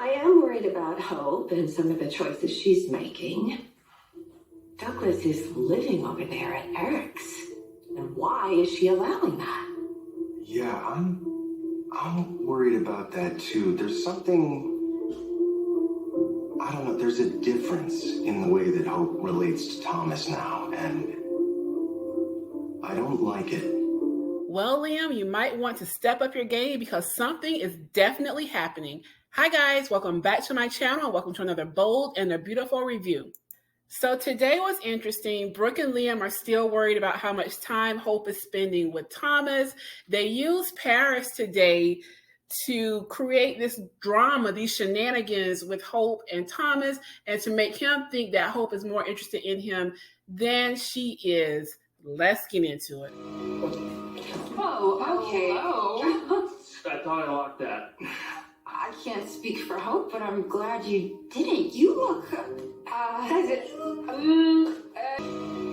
I am worried about Hope and some of the choices she's making. Douglas is living over there at Eric's. And why is she allowing that? Yeah, I'm worried about that too. There's something, I don't know, there's a difference in the way that Hope relates to Thomas now, and I don't like it. Well, Liam, you might want to step up your game because something is definitely happening. Hi guys, welcome back to my channel. Welcome to another bold and a beautiful review. So today was interesting. Brooke and Liam are still worried about how much time Hope is spending with Thomas. They used Paris today to create this drama, these shenanigans with Hope and Thomas, and to make him think that Hope is more interested in him than she is. Let's get into it. Oh, okay. Oh. I thought I locked that. I can't speak for Hope, but I'm glad you didn't. You look,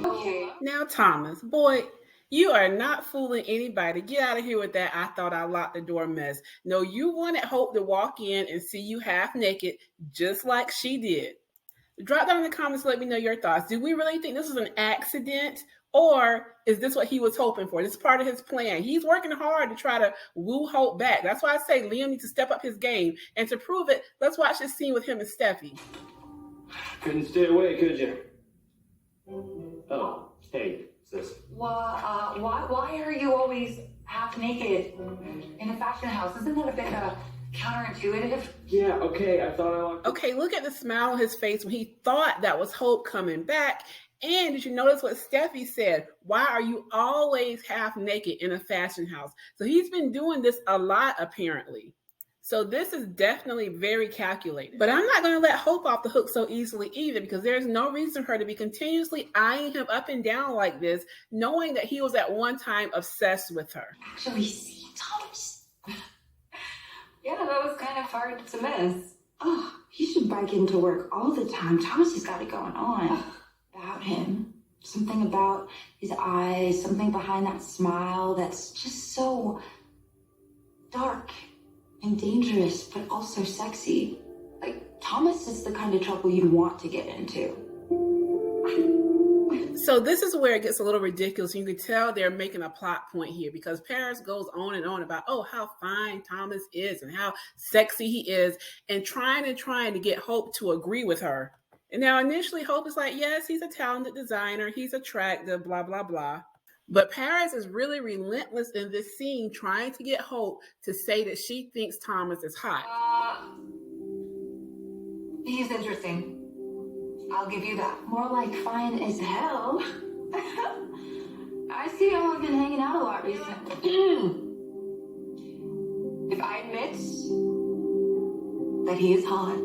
okay. Now, Thomas, boy, you are not fooling anybody. Get out of here with that I thought I locked the door mess. No, you wanted Hope to walk in and see you half naked, just like she did. Drop down in the comments, let me know your thoughts. Do we really think this was an accident? Or is this what he was hoping for? This is part of his plan. He's working hard to try to woo Hope back. That's why I say Liam needs to step up his game. And to prove it, let's watch this scene with him and Steffi. Couldn't stay away, could you? Oh, hey, sis. Why are you always half naked in a fashion house? Isn't that a bit counterintuitive? Yeah, okay, I thought I locked. Okay, look at the smile on his face when he thought that was Hope coming back. And did you notice what Steffi said? Why are you always half naked in a fashion house? So he's been doing this a lot, apparently. So this is definitely very calculated. But I'm not going to let Hope off the hook so easily either, because there's no reason for her to be continuously eyeing him up and down like this, knowing that he was at one time obsessed with her. Actually, see Thomas. Yeah, that was kind of hard to miss. Oh, he should bike into work all the time. Thomas has got it going on. About him. Something about his eyes, something behind that smile that's just so dark and dangerous, but also sexy. Like, Thomas is the kind of trouble you'd want to get into. So this is where it gets a little ridiculous. You can tell they're making a plot point here because Paris goes on and on about, oh, how fine Thomas is and how sexy he is, and trying to get Hope to agree with her. And now initially Hope is like, yes, he's a talented designer. He's attractive, blah, blah, blah. But Paris is really relentless in this scene, trying to get Hope to say that she thinks Thomas is hot. He's interesting. I'll give you that. More like fine as hell. I see y'all have been hanging out a lot recently. If I admit that he is hot,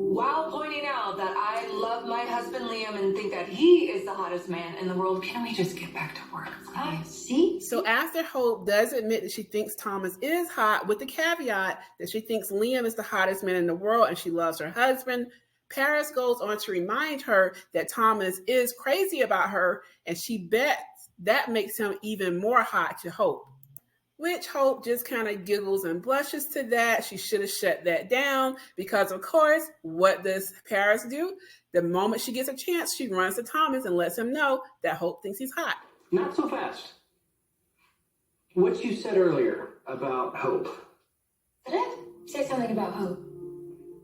while pointing out that I love my husband Liam and think that he is the hottest man in the world, can we just get back to work, please? See? So after Hope does admit that she thinks Thomas is hot, with the caveat that she thinks Liam is the hottest man in the world and she loves her husband, Paris goes on to remind her that Thomas is crazy about her, and she bets that makes him even more hot to Hope. Which Hope just kind of giggles and blushes to that. She should have shut that down because, of course, what does Paris do? The moment she gets a chance, she runs to Thomas and lets him know that Hope thinks he's hot. Not so fast. What you said earlier about Hope. Did I say something about Hope?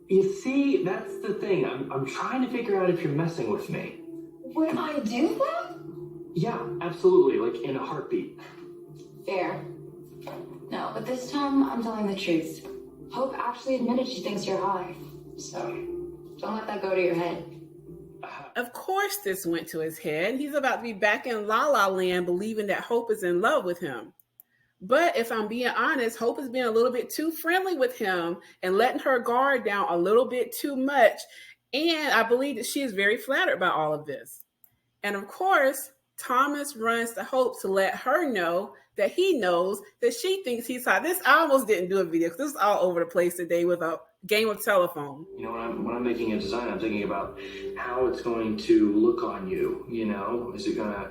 You see, that's the thing. I'm trying to figure out if you're messing with me. Would I do that? Yeah, absolutely. Like in a heartbeat. Fair. No, but this time I'm telling the truth. Hope actually admitted she thinks you're hot. So don't let that go to your head. Of course this went to his head. He's about to be back in La La Land believing that Hope is in love with him. But if I'm being honest, Hope is being a little bit too friendly with him and letting her guard down a little bit too much. And I believe that she is very flattered by all of this. And of course, Thomas runs to Hope to let her know that he knows that she thinks he's hot. I almost didn't do a video because this is all over the place today with a game of telephone. You know, when I'm making a design, I'm thinking about how it's going to look on you. You know, is it going to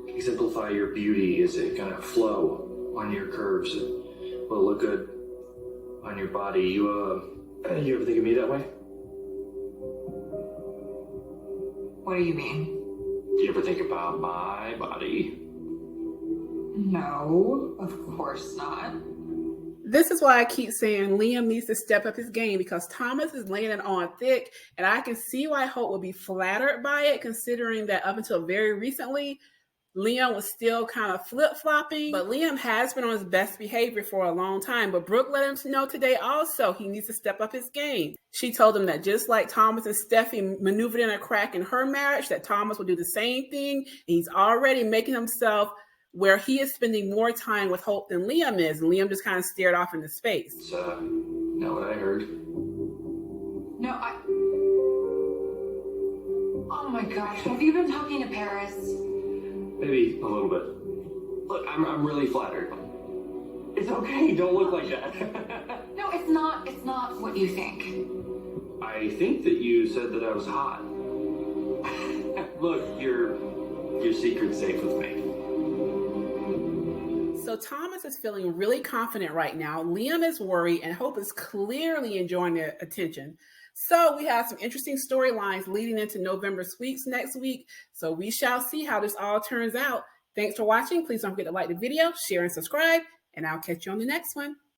exemplify your beauty? Is it going to flow on your curves? Will it look good on your body? You You ever think of me that way? What do you mean? Do you ever think about my body? No, of course not. This is why I keep saying Liam needs to step up his game, because Thomas is laying it on thick, and I can see why Hope will be flattered by it, considering that up until very recently, Liam was still kind of flip-flopping, but Liam has been on his best behavior for a long time. But Brooke let him know today also he needs to step up his game. She told him that just like Thomas and Steffi maneuvered in a crack in her marriage, that Thomas will do the same thing. And he's already making himself where he is spending more time with Hope than Liam is. And Liam just kind of stared off into space. It's not what I heard. No, Oh my gosh, have you been talking to Paris? Maybe a little bit. Look, I'm really flattered. It's okay, don't look like that. No, it's not what you think. I think that you said that I was hot. Look, your secret's safe with me. So Thomas is feeling really confident right now. Liam is worried, and Hope is clearly enjoying the attention. So we have some interesting storylines leading into November sweeps next week. So we shall see how this all turns out. Thanks for watching. Please don't forget to like the video, share, and subscribe, and I'll catch you on the next one.